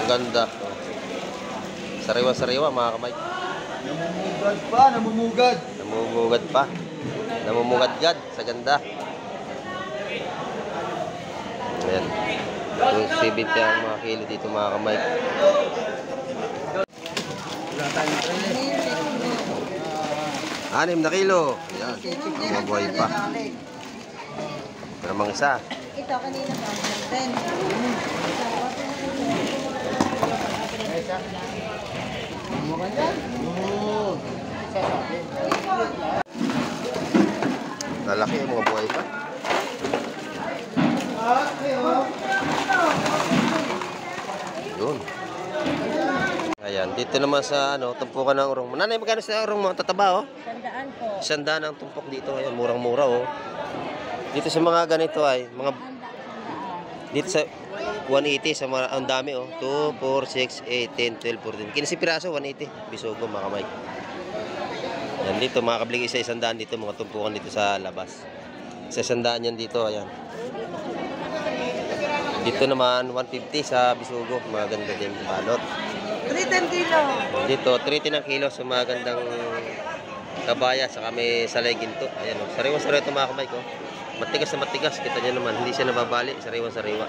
Ganda. Sariwa-sariwa mga kamay. Namumugad pa, namumugad. Namumugad pa. Namumugad-gad sa ganda. Ayan. Yung 70 ang mga kilo dito mga kamay. 6 na kilo. Ayan. Mabuhay pa. Pero mga isa. Ito kanina pa. 10. Lalaki yung mga buhay pa. Yun. Ayan, dito naman sa tumpukan ng urong. Nanay, magkano sa urong mo? Tataba, oh? 100 po. 100 ang tumpok dito. Ayan, murang-mura, oh. Dito sa mga ganito ay, dito sa 180 sa mga, ang dami, oh. 2, 4, 6, 8, 10, 12, 14. 15 piraso, 180. Bisogo, mga kamay. Ayan, dito, makakabili isa 100 dito, mga tumpukan dito sa labas. Sa 100 yan dito, ayan. Dito naman, 150 sa Bisugo. Maganda din balot. 310 kilo. Dito, 310 ang kilo sa mga gandang kabaya. Saka may salay ginto. Ayan, oh. Sariwa-sariwa ito mga kamay ko. Matigas na matigas. Kita nyo naman. Hindi siya nababali. Sariwa-sariwa.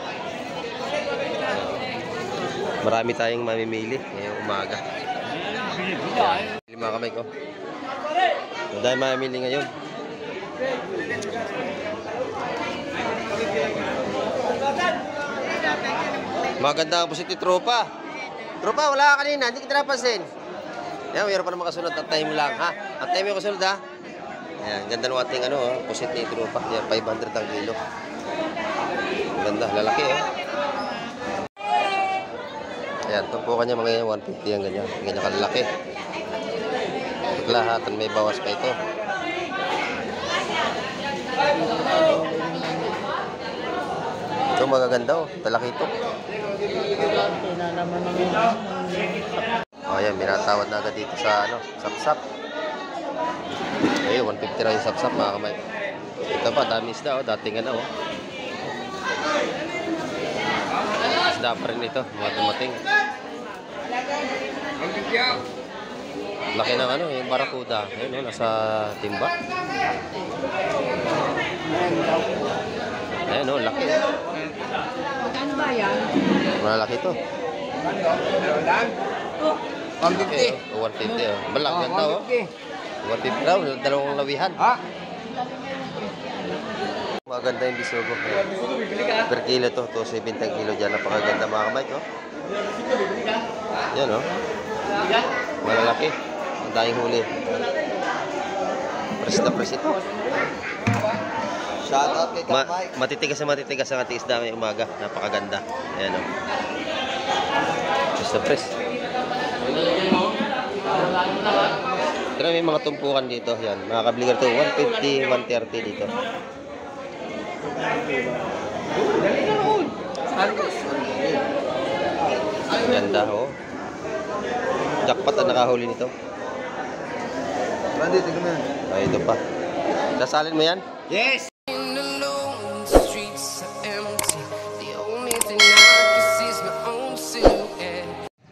Marami tayong mamimili ngayong umaga. Ayan, mga kamay ko. Dahil mamimili ngayon. Maganda ang positi tropa. Tropa, wala ka kanina. Hindi kita napansin. Yan, mayroon pa naman kasunod. Antayin mo lang, ha? Antayin mo yung kasunod, ha? Yan, ganda ng ating positi tropa. Yan, 500 ang kilo. Ganda, lalaki, oh. Ayan, tumpukan niya mga 150 ang ganyan. Ganyan kalalaki. Lahat, may bawas pa ito. Ito magaganda, oh. Talaki ito. Oh, ayan, minatawad na agad dito sa sapsap. Ayun, 150 lang yung sapsap mga kamay. Ito pa, dami isda, oh. Dating oh. Isda pa rin ito, mga dumating. Laki ng yung barakuda. Ayun, nasa timba. Ayun, laki. Magkano ba yan? Malaki ito. 150. 150, oh. Balak, ganda, oh. 150 raw, dalawang lawihan. Maganda yung Bisugo. Per kilo to, 270 kilo dyan. Napakaganda mga kamay, oh. Yan, oh. Malalaki. Ang daing huli. Press na press ito. Shoutout kay Kamay. Matitigas na matitigas ang ating isda ngayong umaga. Napakaganda. Ayan, oh. Press na press. Pero may mga tumpukan dito. Yan. Mga kabligar to. 150, 130 dito. Ganda, oh. Jackpot ang nakahuli nito. Randy, tignan mo yan. Ay, ito pa. Sasalin mo yan? Yes!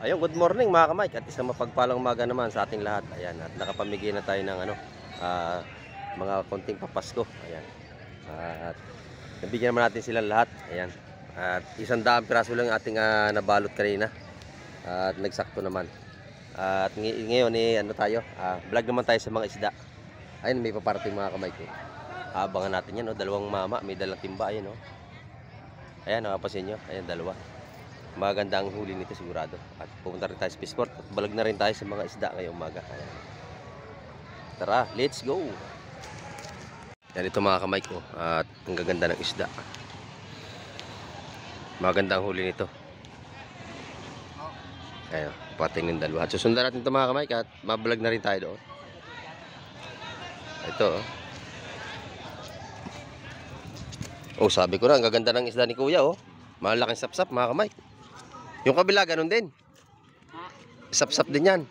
Ayun, good morning mga kamay. At isang mapagpalang umaga naman sa ating lahat. Ayan, at nakapamigay na tayo ng mga konting papasko. Ayan. At nabigyan naman natin sila lahat. Ayan. At 100 piraso lang ating nabalot kanina. At nagsakto naman. At ngayon tayo, vlog naman tayo sa mga isda. Ayun, may paparating mga kamay ko. Abangan natin yan, oh. Dalawang mama, may dalang timba. Ayan, oh. Ayan, nakapasin nyo. Ayan, dalawa. Maganda ang huli nito sigurado. At pupunta rin tayo sa Fishport. At balag na rin tayo sa mga isda ngayong umaga. Ayan. Tara, let's go! Yan ito mga kamay ko. At ang gaganda ng isda. Maganda ang huli nito. Ayan, pating ng dalawa. At susundan natin ito mga kamay. At mabalag na rin tayo doon. Ito, oh. Oh, sabi ko na, ang gaganda ng isda ni Kuya, oh. Malaking sapsap mga kamay. Yung kabila, ganun din. Sapsap din yan.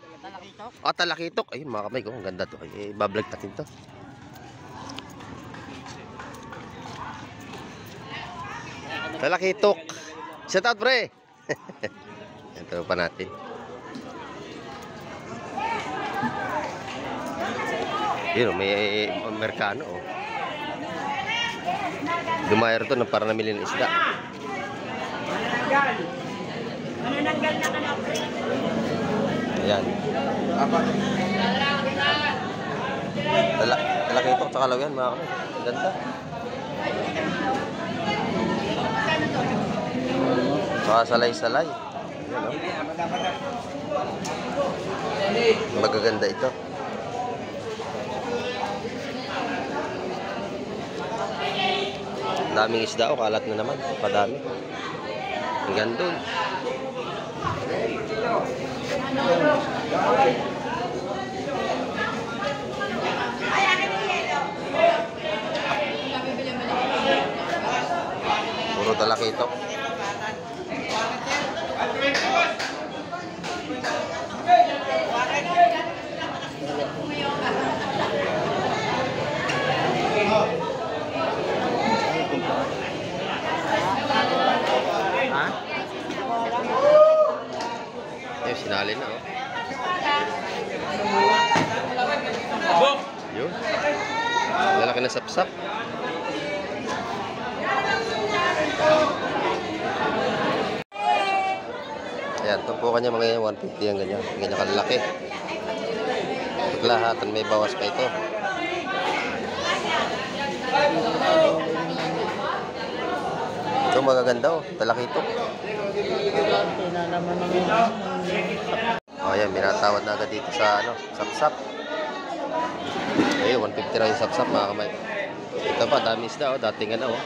Talakitok. Ayun mga kamay ko, ang ganda to. Ay, bablog natin to. Talakitok. Shout out, pre. Ito pa natin. Yun, may Amerikano. Oh. Dumayar to na para namili ng isda. Ayan. Talaki ito sa Kalawian, mga kamay. Ganda. Saka salay-salay. Ayan, oh. Magaganda ito. Daming isda, oh. Kalat na naman. Padami. Ang gandun. Puro talaki ito. Ayun, sinali na, oh. Yun. Lalaki na sapsap. Ayan, tumpukan niya mga 150 ang ganyan. Ganyan kalaki. Paglahatan may bawas pa ito. Ito magaganda, oh. Talaki ito. Oh, ayan, binatawad na agad dito sa ano, sapsap. Ayun, 150 lang yung sapsap, mga kamay. Ito pa, dami isda, oh. Dating ano, oh.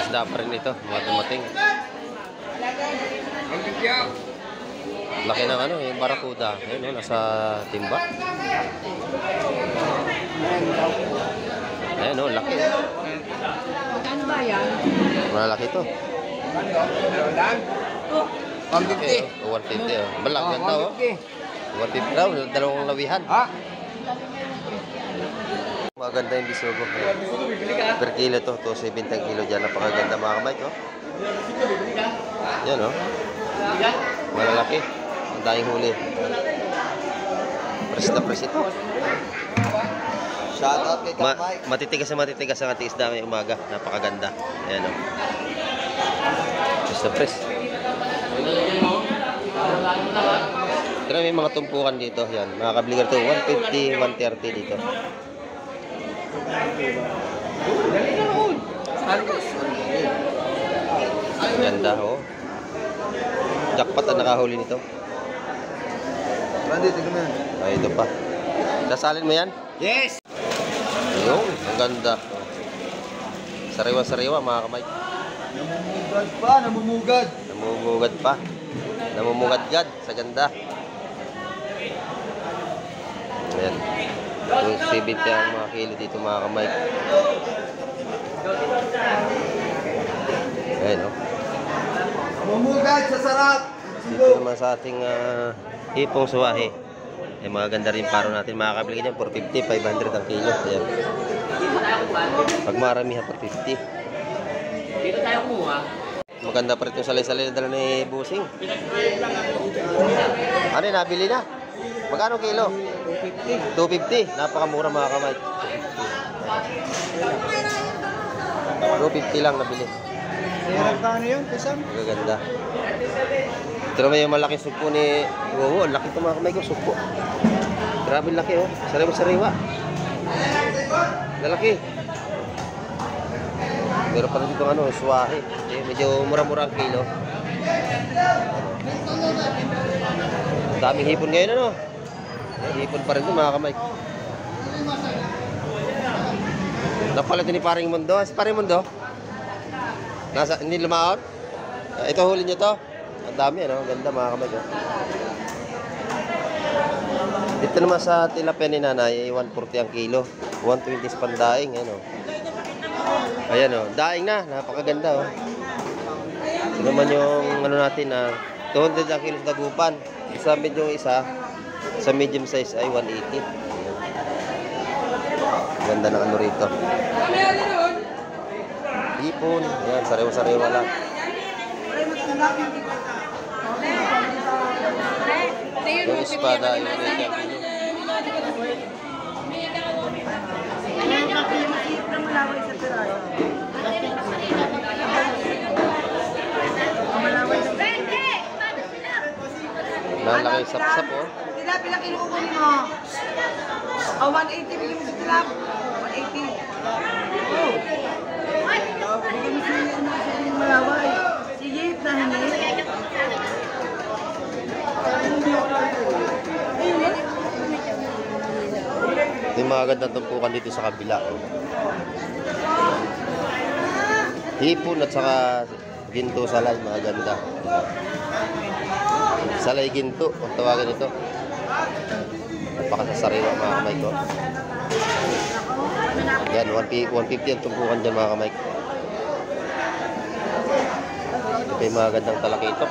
Isda pa rin ito, mga dumating. Laki ng ano, yung barakuda. Ayun, oh, nasa timba. Ayun, oh, laki. Ano ba yan? Malaki ito. 150. 150, oh. Malaki ganda, oh. 150 daw, dalawang lawihan. Maganda yung bisugo. Per kilo to, 270 ang kilo dyan. Napakaganda, mga kamay, oh. Yan, oh. Malalaki. Ang daing huli. Press na press ito. Shoutout kay Mike. Matitigas ang ating isda may umaga. Napakaganda. Ayan, oh. Press na press. Pero may mga tumpukan dito. Yan. Mga kabligar to. 150, 130 dito. Ganda, oh. Jackpot ang nakahuli nito. Randy, tignan mo yan. Ay, ito pa. Sasalin mo yan? Yes! Ayun, ang ganda. Sariwa-sariwa, mga kamay. Namumugad pa, namumugad. Namumugad pa. Namumugad-gad sa ganda. Ayan. 270 ang mga kilo dito, mga kamay. Ayan, oh. Namumugad sa sarap. Dito naman sa ating hipong suwahe. Ay, mga ganda rin paro natin. Makakabili dyan, 450, 500 ang kilo. Ayan. Pag maramihan, 450. Dito tayo kumuha. Maganda pa rin yung salay-salay na dala ni Busing. Ano yun, nabili na? Magkano kilo? 250. Napakamura, mga kamay. 250 lang nabili. Hirap ka ano yun, Kasam? Magaganda. Ito naman yung malaking sugpo ni Wowo. Laki ito, mga kamay ko, sugpo. Grabe laki, oh. Sariwa-sariwa. Lalaki. Meron pa rin dito ano, suwahe. Medyo mura-mura ang kilo. Daming hipon ngayon, ano? Hipon pa rin ito, mga kamay. Napalit ni Paring Mundo. Si Paring Mundo? Hindi lumaon? Ito huli nyo to? Ang dami, ano? Ganda, mga kamay. Dito naman sa tilapia ni Nanay, 140 ang kilo. 120 sa pandaing, ano? Ayan, oh. Daing na. Napakaganda, oh. Ito naman yung, ano natin, 200 ang kilo sa dagupan. Sa medyo isa, sa medium size ay 180. Ganda ng ano rito. Hipon. Ayan, sariwa-sariwa lang. Yung espada, yung medyo kilo. Lalaki yung sapsap, oh. Sila, pila kinukunin mo? O, 180 bigyan mo sa sila. 180. Oh. Bigyan mo sa malaway. Sige, nahingi. Ito yung mga gandang tumpukan dito sa kabila. Hipon at saka ginto salay, mga ganda. Salay ginto, kung tawagin ito. Napakasasariwa, mga kamay ko. Yan, 150 ang tumpukan dyan, mga kamay. Ito yung mga gandang talakito.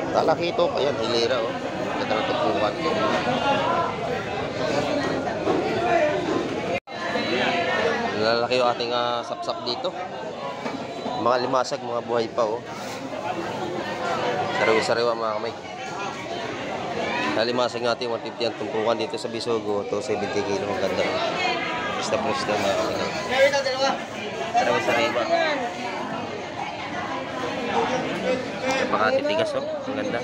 Talakito, ayan, hilera, oh. Ganda ng tumpukan. Lalaki yung ating sapsap dito. Mga limasag, mga buhay pa, oh. Sariwa-sariwa, mga kamay. Limasag natin 150 ang tumpukan dito sa Bisogo. Ito 70 kilo, ang ganda. Presta-presta, mga kamay. Sariwa-sariwa. Napakatitigas, oh. Ang ganda.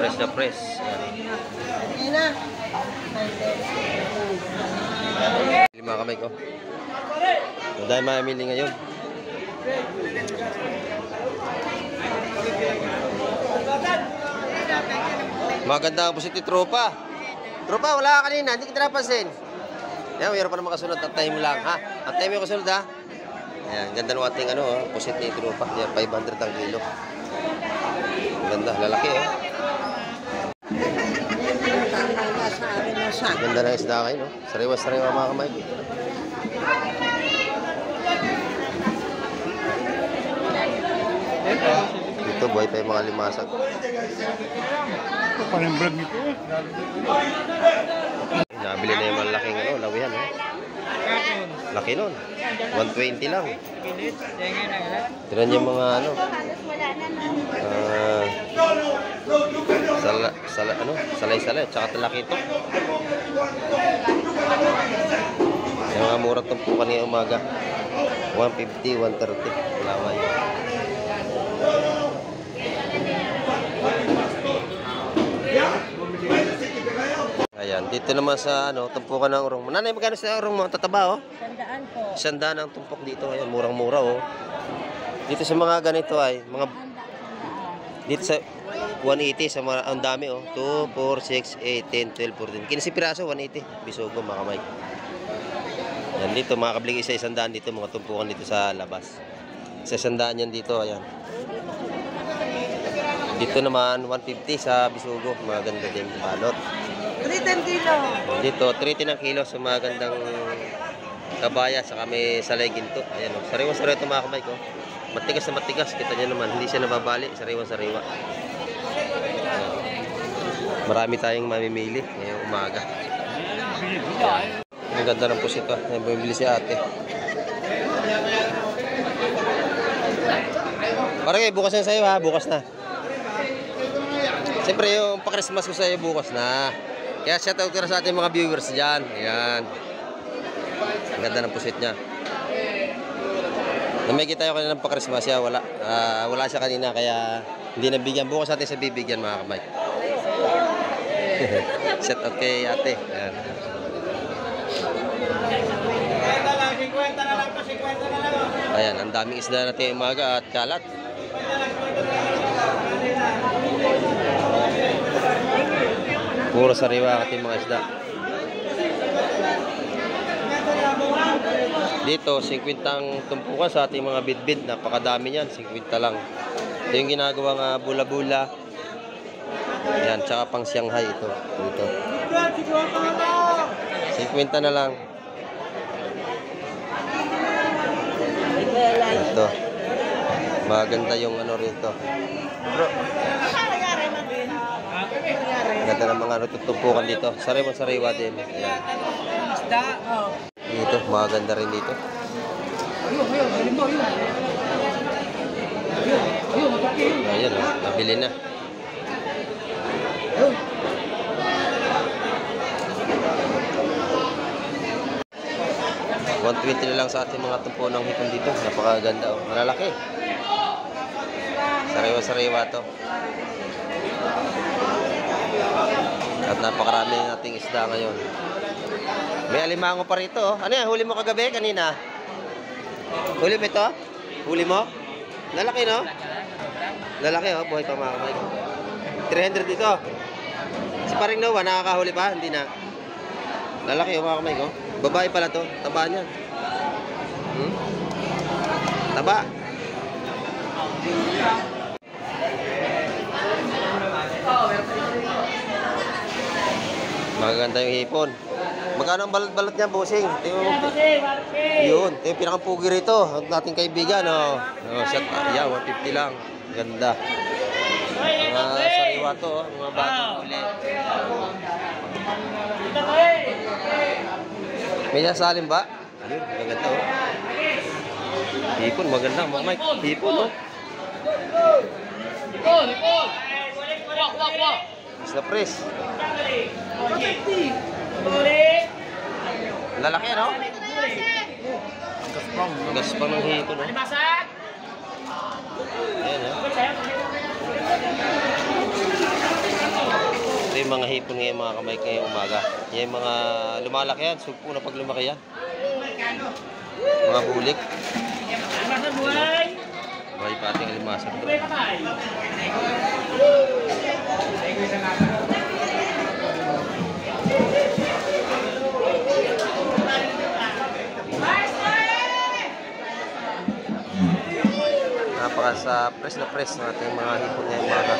Press na press. Lima kamay ko. So, dahil mamili ngayon. Maganda ang pusit ni Tropa. Tropa, wala ka kanina. Hindi kita napansin. Yan, mayroon pa naman kasunod. Antay mo lang, ha? Antay mo yung kasunod, ha? Ayan, ganda ng ating pusit ni Tropa. Yan, 500 ang kilo. Ganda, lalaki, oh. Ganda ng isda kayo, no? Sariwa-sariwa, mga kamay. Ito, buhay pa yung mga limasag. Parang vlog nito. Nabili na yung malaking lawihan, eh. Laki nun. 120 lang. Tinan yung mga salay-salay, tsaka talakito. Yung mga murang tumpukan ngayong umaga. 150, 130. Laway. Ayan, dito naman sa tumpukan ng urong. Nanay, magkano sa urong mo? Tataba, oh? 100 po. 100 ang tumpok dito. Ayan, murang-mura, oh. Dito sa mga ganito ay, dito sa 180 sa mga, ang dami, oh. 2, 4, 6, 8, 10, 12, 14. 15 piraso, 180. Bisogo, mga kamay. Ayan, dito, makakabili isa 100 dito, mga tumpukan dito sa labas. Sa 100 yan dito, ayan. Dito naman, 150 sa Bisogo. Maganda din, balot. 310 kilo. Dito, 310 ang kilo sa mga gandang kabaya. Saka may salay ginto. Ayan, oh. Sariwa-sariwa ito, mga kamay ko. Matigas na matigas. Kita nyo naman, hindi siya nababali. Sariwa-sariwa. Marami tayong mamimili ngayong umaga. Ang ganda ng pusito. Ayan, bumibili si ate. Parang bukas na sa'yo, ha? Bukas na. Siyempre, yung pa-Christmas ko sa'yo bukas na. Kaya shoutout ko na sa ating mga viewers dyan. Ayan. Ang ganda ng pusit niya. Namigit tayo kanina ng pa-Christmas siya. Wala. Wala siya kanina, kaya hindi nabigyan. Bukas natin sa bibigyan, mga kamay. Shoutout kay ate. Ayan. Ayan, ang daming isda natin yung umaga at kalat. Puro sariwa ating mga isda. Dito, 50 ang tumpukan sa ating mga bidbid. Napakadami niyan, 50 lang. Ito yung ginagawang bula-bula. Yan, tsaka pang Shanghai ito. Dito. 50 na lang. Ito. Maganda yung rito. Bro. Ganda ng mga tutumpukan dito. Sariwa-sariwa din. Ayan. dito. Maganda rin dito. Ayan, oh, nabili na. $120 na lang sa ating mga tumpunang hipon dito. Napakaganda, oh. Malalaki. Sariwa-sariwa to. At napakarami nating isda ngayon. May alimango pa rito, oh. Ano yan? Huli mo kagabi? Kanina? Huli mo ito? Huli mo? Lalaki, no? Lalaki, oh. Buhay pa, mga kamay. 300 dito. Si Paring Noah, nakakahuli pa? Hindi na. Lalaki, oh, mga kamay ko. Babae pala to. Taba niyan. Taba. Magaganda yung hipon. Magkano ang balot-balot niya, bossing? Yun. Ito yung pinakapugi rito. Ang ating kaibigan. Oh. Shot. Yeah, 150 lang. Ganda. Mga sariwa to. Oh. Mga batong huli. May sasalim ba? Ayun, maganda, oh. Hipon, maganda. Mga Mike, hipon, oh. Isla pres. Lalaki, no? Gaspang ng hipon, no? Ayan, oh. Ito yung mga hipon ngayon, mga kamay ngayong umaga. Yan yung mga lumalaki yan. Sugpo na pag lumaki yan. Mga bulik. Buhay pa ating alimasag doon. Napaka sa press na press ng ating mga hipon ngayong umaga.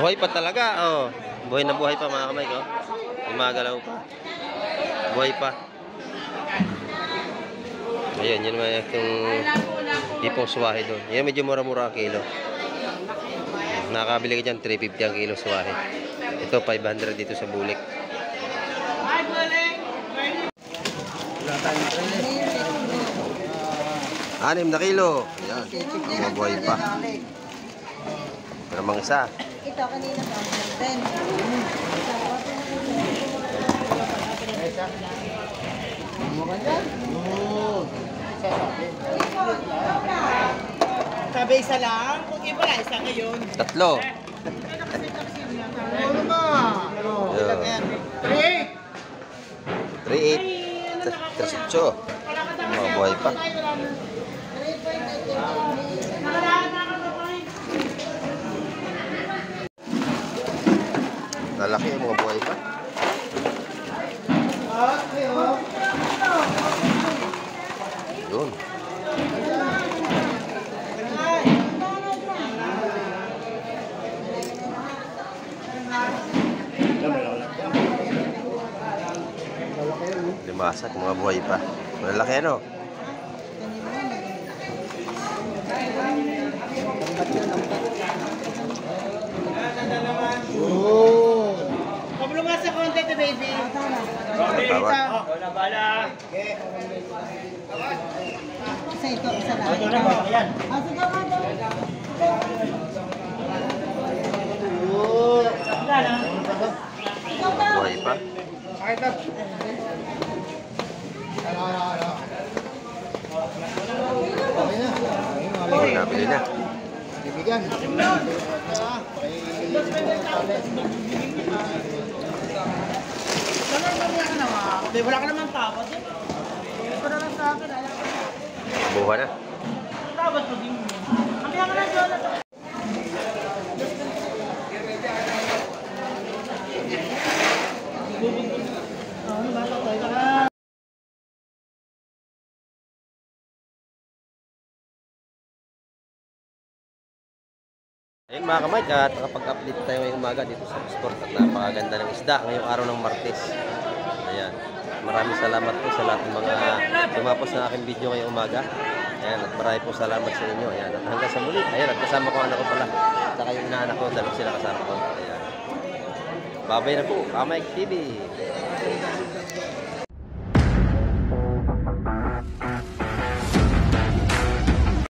Buhay pa talaga, oh. Buhay na buhay pa, mga kamay ko. Gumagalaw pa. Buhay pa. Ayun, yun naman yung hipong suwahe doon. Yan medyo mura-mura ang kilo. Nakakabili ka dyan, 350 ang kilo suwahe. Ito, 500 dito sa bulik. 6 na kilo. Ayan, mabuhay pa. Ito namang isa. Ito kanina pa. 10. Sabi isa lang, kung iba lang, isa ngayon. 3. Ano ba? Ano? Ilan yan? 3.8. 3.8. Mabuhay pa. Lalaki yung mga buhay pa. Yun. Limasag, mga buhay pa. Malalaki, ano? Pablo nga sa content, baby. Tawag. Isa ito, isa lang. Ito lang ba? Ayan. Sige ka Buhay pa. Ayun, nabili na. Bibigyan. Wala ka naman tapos eh. Ito na lang sa akin. Buha na. Tapos mo din. Kamihan ka na, Jonathan. Ayun mga kamay, at nakapag-update tayo ngayong umaga dito sa sport at napakaganda ng isda ngayong araw ng Martes. Ayan, maraming salamat po sa lahat ng mga tumapos na aking video ngayong umaga. Ayan, at marami po salamat sa inyo. Ayan, at hanggang sa muli. Ayan, at kasama ko anak ko pala. At saka yung inaanak ko, dalawa sila kasama ko. Ayan. Babay na po, Kamay TV.